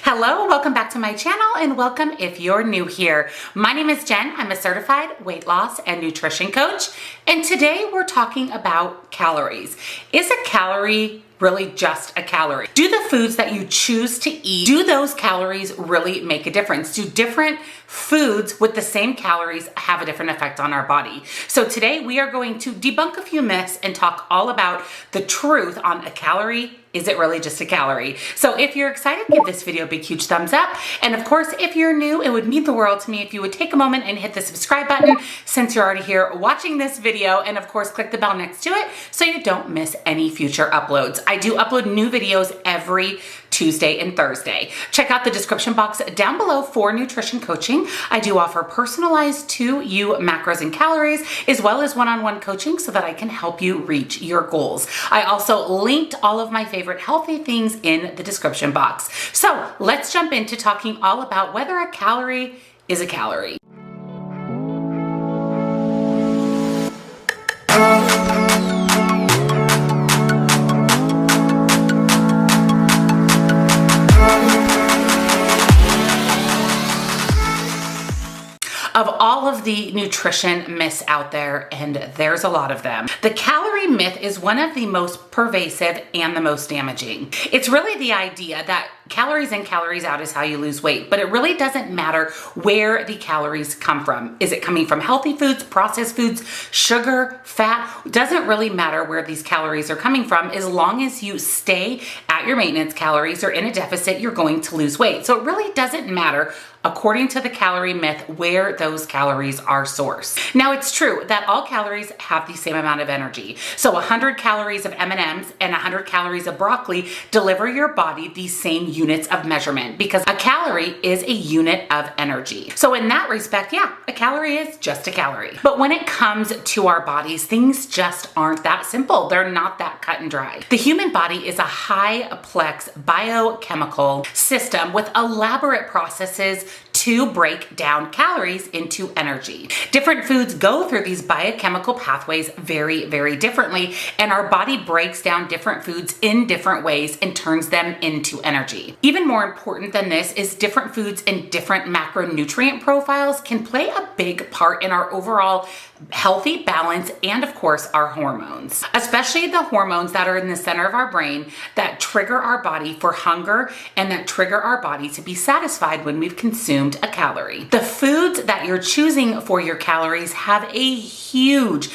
Hello, welcome back to my channel and welcome if you're new here. My name is Jen. I'm a certified weight loss and nutrition coach. And today we're talking about calories. Is a calorie really just a calorie? Do the foods that you choose to eat, do those calories really make a difference? Do different foods with the same calories have a different effect on our body? So today we are going to debunk a few myths and talk all about the truth on a calorie. Is it really just a calorie? So if you're excited, give this video a big, huge thumbs up. And of course, if you're new, it would mean the world to me if you would take a moment and hit the subscribe button since you're already here watching this video. And of course, click the bell next to it so you don't miss any future uploads. I do upload new videos every Tuesday and Thursday. Check out the description box down below for nutrition coaching. I do offer personalized to you macros and calories, as well as one-on-one coaching so that I can help you reach your goals. I also linked all of my favorite healthy things in the description box. So let's jump into talking all about whether a calorie is a calorie. Of all of the nutrition myths out there, and there's a lot of them, the calorie myth is one of the most pervasive and the most damaging. It's really the idea that calories in, calories out is how you lose weight, but it really doesn't matter where the calories come from. Is it coming from healthy foods, processed foods, sugar, fat? It doesn't really matter where these calories are coming from. As long as you stay at your maintenance calories or in a deficit, you're going to lose weight. So it really doesn't matter, according to the calorie myth, where those calories are sourced. Now, it's true that all calories have the same amount of energy. So 100 calories of M&Ms and 100 calories of broccoli deliver your body the same units of measurement because a calorie is a unit of energy. So in that respect, yeah, a calorie is just a calorie. But when it comes to our bodies, things just aren't that simple. They're not that cut and dry. The human body is a high-plex biochemical system with elaborate processes to break down calories into energy. Different foods go through these biochemical pathways very, very differently, and our body breaks down different foods in different ways and turns them into energy. Even more important than this is different foods and different macronutrient profiles can play a big part in our overall healthy balance and, of course, our hormones, especially the hormones that are in the center of our brain that trigger our body for hunger and that trigger our body to be satisfied when we've consumed a calorie. The foods that you're choosing for your calories have a huge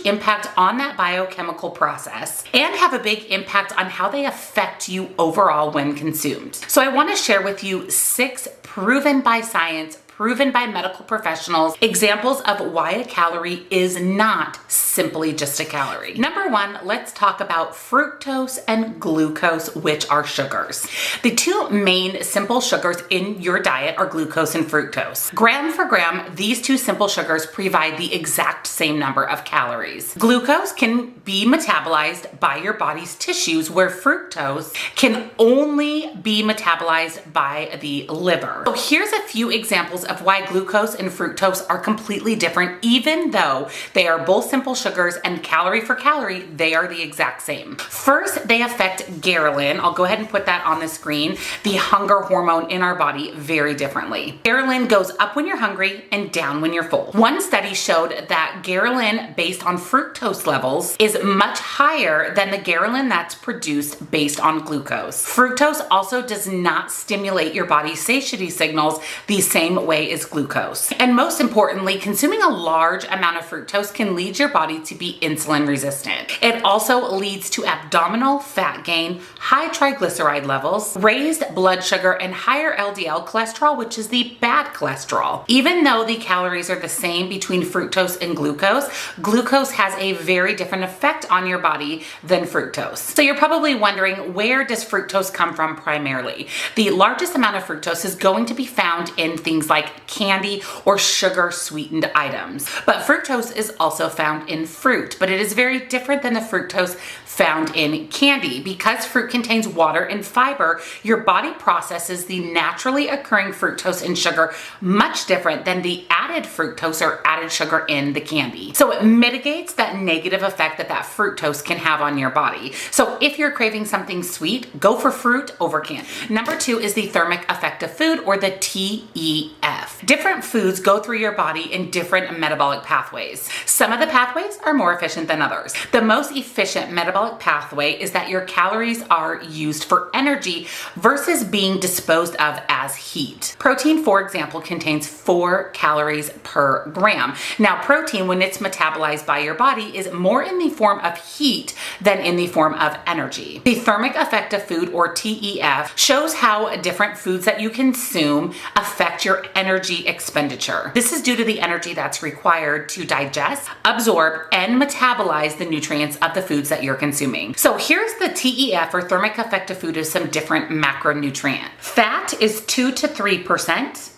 impact on that biochemical process and have a big impact on how they affect you overall when consumed. So I want to share with you 6 proven by science, proven by medical professionals, examples of why a calorie is not simply just a calorie. Number 1, let's talk about fructose and glucose, which are sugars. The 2 main simple sugars in your diet are glucose and fructose. Gram for gram, these 2 simple sugars provide the exact same number of calories. Glucose can be metabolized by your body's tissues, where fructose can only be metabolized by the liver. So here's a few examples of why glucose and fructose are completely different, even though they are both simple sugars and calorie for calorie, they are the exact same. First, they affect ghrelin. I'll go ahead and put that on the screen, the hunger hormone in our body, very differently. Ghrelin goes up when you're hungry and down when you're full. One study showed that ghrelin based on fructose levels is much higher than the ghrelin that's produced based on glucose. Fructose also does not stimulate your body's satiety signals the same way as glucose. And most importantly, consuming a large amount of fructose can lead your body to be insulin resistant. It also leads to abdominal fat gain, high triglyceride levels, raised blood sugar, and higher LDL cholesterol, which is the bad cholesterol. Even though the calories are the same between fructose and glucose, glucose has a very different effect on your body than fructose. So you're probably wondering, where does fructose come from primarily? The largest amount of fructose is going to be found in things like like candy or sugar sweetened items. But fructose is also found in fruit, but it is very different than the fructose found in candy. Because fruit contains water and fiber, your body processes the naturally occurring fructose and sugar much different than the added fructose or added sugar in the candy. So it mitigates that negative effect that fructose can have on your body. So if you're craving something sweet, go for fruit over candy. Number 2 is the thermic effect of food, or the TEF. Different foods go through your body in different metabolic pathways. Some of the pathways are more efficient than others. The most efficient metabolic pathway is that your calories are used for energy versus being disposed of as heat. Protein, for example, contains 4 calories per gram. Now, protein, when it's metabolized by your body, is more in the form of heat than in the form of energy. The thermic effect of food, or TEF, shows how different foods that you consume affect your energy expenditure. This is due to the energy that's required to digest, absorb, and metabolize the nutrients of the foods that you're consuming. So here's the TEF, or thermic effect of food, of some different macronutrients. Fat is 2 to 3%.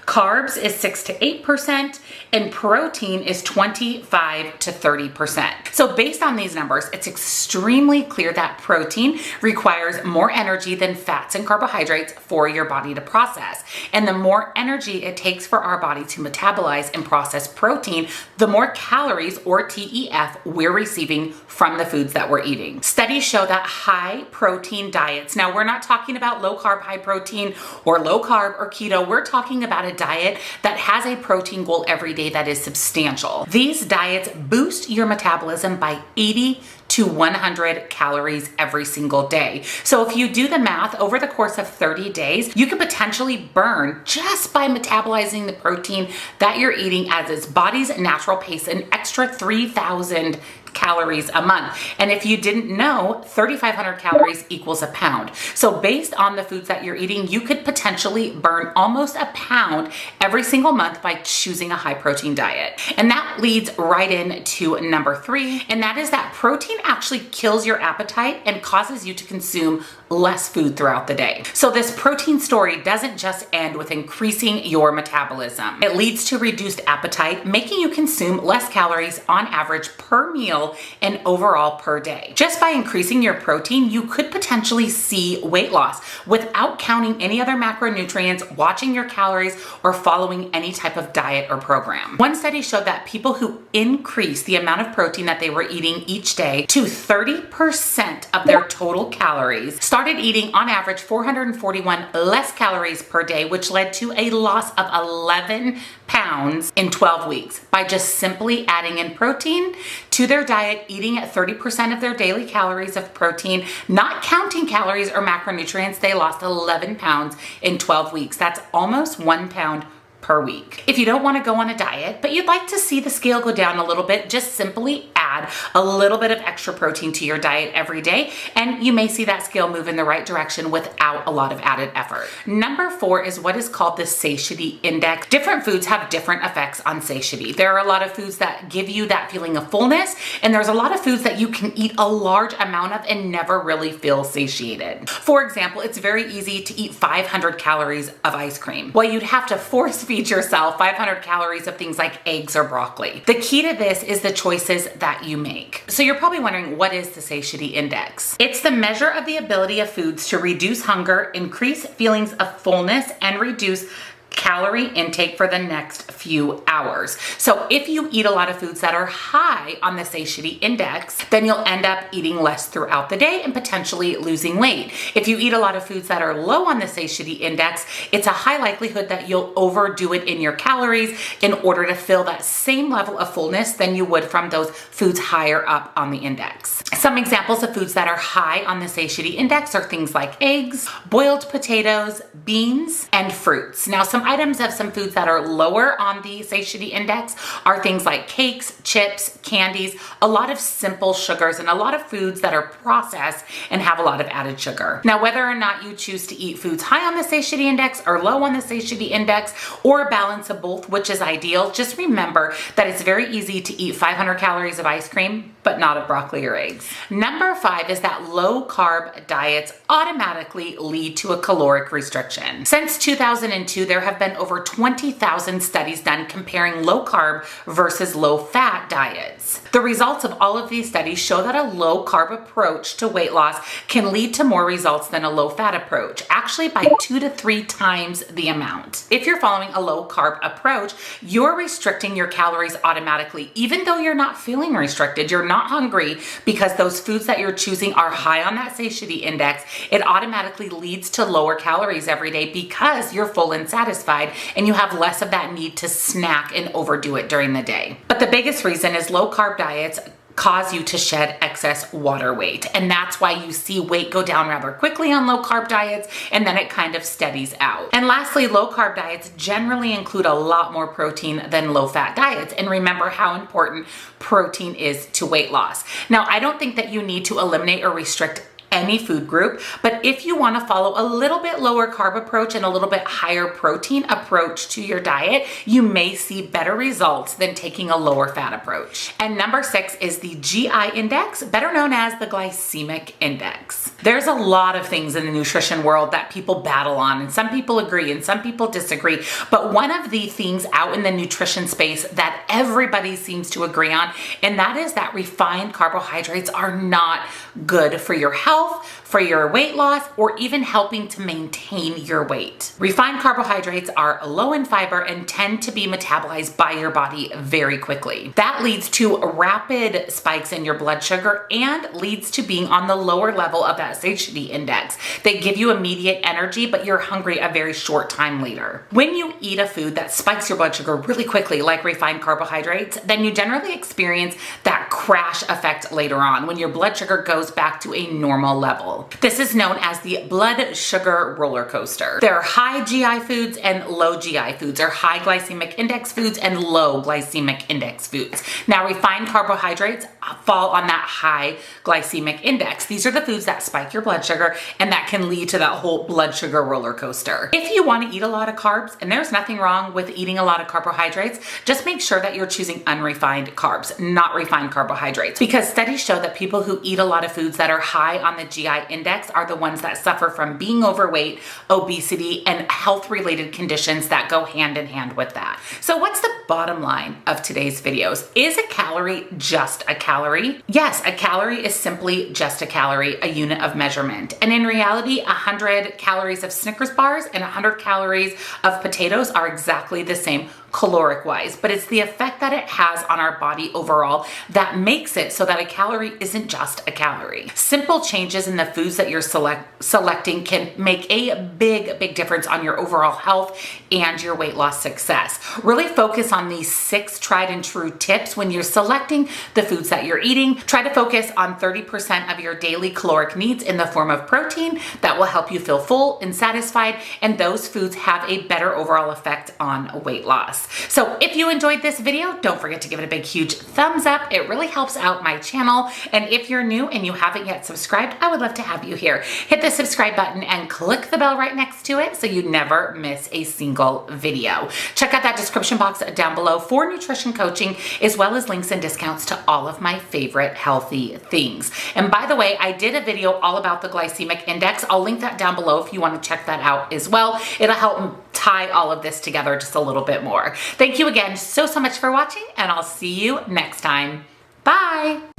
Carbs is 6 to 8%, and protein is 25 to 30%. So based on these numbers, it's extremely clear that protein requires more energy than fats and carbohydrates for your body to process. And the more energy it takes for our body to metabolize and process protein, the more calories, or TEF, we're receiving from the foods that we're eating. Studies show that high protein diets, now we're not talking about low carb, high protein, or low carb or keto, we're talking about a diet that has a protein goal every day that is substantial. These diets boost your metabolism by 80 to 100 calories every single day. So if you do the math, over the course of 30 days, you could potentially burn, just by metabolizing the protein that you're eating at its body's natural pace, an extra 3,000 calories a month. And if you didn't know, 3,500 calories equals a pound. So based on the foods that you're eating, you could potentially burn almost a pound every single month by choosing a high protein diet. And that leads right into number 3, and that is that protein actually kills your appetite and causes you to consume less food throughout the day. So this protein story doesn't just end with increasing your metabolism. It leads to reduced appetite, making you consume less calories on average per meal and overall per day. Just by increasing your protein, you could potentially see weight loss without counting any other macronutrients, watching your calories, or following any type of diet or program. One study showed that people who increased the amount of protein that they were eating each day to 30% of their total calories started eating on average 441 less calories per day, which led to a loss of 11 pounds in 12 weeks by just simply adding in protein to their diet, eating at 30% of their daily calories of protein, not counting calories or macronutrients. They lost 11 pounds in 12 weeks. That's almost 1 pound per week. If you don't want to go on a diet, but you'd like to see the scale go down a little bit, just simply add a little bit of extra protein to your diet every day, and you may see that scale move in the right direction without a lot of added effort. Number 4 is what is called the SATI Index. Different foods have different effects on satiety. There are a lot of foods that give you that feeling of fullness, and there's a lot of foods that you can eat a large amount of and never really feel satiated. For example, it's very easy to eat 500 calories of ice cream. Well, you'd have to force feed yourself 500 calories of things like eggs or broccoli. The key to this is the choices that you make. So you're probably wondering, what is the SATI Index? It's the measure of the ability of foods to reduce hunger, increase feelings of fullness, and reduce calorie intake for the next few hours. So if you eat a lot of foods that are high on the SATI Index, then you'll end up eating less throughout the day and potentially losing weight. If you eat a lot of foods that are low on the SATI Index, it's a high likelihood that you'll overdo it in your calories in order to fill that same level of fullness than you would from those foods higher up on the index. Some examples of foods that are high on the SATI Index are things like eggs, boiled potatoes, beans, and fruits. Now, some items of some foods that are lower on the SATI Index are things like cakes, chips, candies, a lot of simple sugars, and a lot of foods that are processed and have a lot of added sugar. Now, whether or not you choose to eat foods high on the SATI Index or low on the SATI Index, or a balance of both, which is ideal, just remember that it's very easy to eat 500 calories of ice cream, but not of broccoli or eggs. Number 5 is that low carb diets automatically lead to a caloric restriction. Since 2002, there have been over 20,000 studies done comparing low carb versus low fat diets. The results of all of these studies show that a low carb approach to weight loss can lead to more results than a low fat approach, actually by 2 to 3 times the amount. If you're following a low carb approach, you're restricting your calories automatically, even though you're not feeling restricted, you're not hungry, because those foods that you're choosing are high on that satiety index. It automatically leads to lower calories every day because you're full and satisfied and you have less of that need to snack and overdo it during the day. But the biggest reason is low carb diets cause you to shed excess water weight. And that's why you see weight go down rather quickly on low carb diets, and then it kind of steadies out. And lastly, low carb diets generally include a lot more protein than low fat diets. And remember how important protein is to weight loss. Now, I don't think that you need to eliminate or restrict any food group, but if you want to follow a little bit lower carb approach and a little bit higher protein approach to your diet, you may see better results than taking a lower fat approach. And number 6 is the GI index, better known as the glycemic index. There's a lot of things in the nutrition world that people battle on, and some people agree and some people disagree, but one of the things out in the nutrition space that everybody seems to agree on, and that is that refined carbohydrates are not good for your health, for your weight loss, or even helping to maintain your weight. Refined carbohydrates are low in fiber and tend to be metabolized by your body very quickly. That leads to rapid spikes in your blood sugar and leads to being on the lower level of that satiety index. They give you immediate energy, but you're hungry a very short time later. When you eat a food that spikes your blood sugar really quickly, like refined carbohydrates, then you generally experience that crash effect later on when your blood sugar goes back to a normal level. This is known as the blood sugar roller coaster. There are high GI foods and low GI foods, or high glycemic index foods and low glycemic index foods. Now, refined carbohydrates fall on that high glycemic index. These are the foods that spike your blood sugar and that can lead to that whole blood sugar roller coaster. If you want to eat a lot of carbs, and there's nothing wrong with eating a lot of carbohydrates, just make sure that you're choosing unrefined carbs, not refined carbohydrates, because studies show that people who eat a lot of foods that are high on the GI index are the ones that suffer from being overweight, obesity, and health-related conditions that go hand in hand with that. So what's the bottom line of today's videos? Is a calorie just a calorie? Yes, a calorie is simply just a calorie, a unit of measurement. And in reality, 100 calories of Snickers bars and 100 calories of potatoes are exactly the same caloric wise, but it's the effect that it has on our body overall that makes it so that a calorie isn't just a calorie. Simple changes in the foods that you're selecting can make a big difference on your overall health and your weight loss success. Really focus on these 6 tried and true tips when you're selecting the foods that you're eating. Try to focus on 30% of your daily caloric needs in the form of protein that will help you feel full and satisfied, and those foods have a better overall effect on weight loss. So if you enjoyed this video, don't forget to give it a big, huge thumbs up. It really helps out my channel. And if you're new and you haven't yet subscribed, I would love to have you here. Hit the subscribe button and click the bell right next to it so you never miss a single video. Check out that description box down below for nutrition coaching, as well as links and discounts to all of my favorite healthy things. And by the way, I did a video all about the glycemic index. I'll link that down below if you want to check that out as well. It'll help tie all of this together just a little bit more. Thank you again so much for watching, and I'll see you next time. Bye.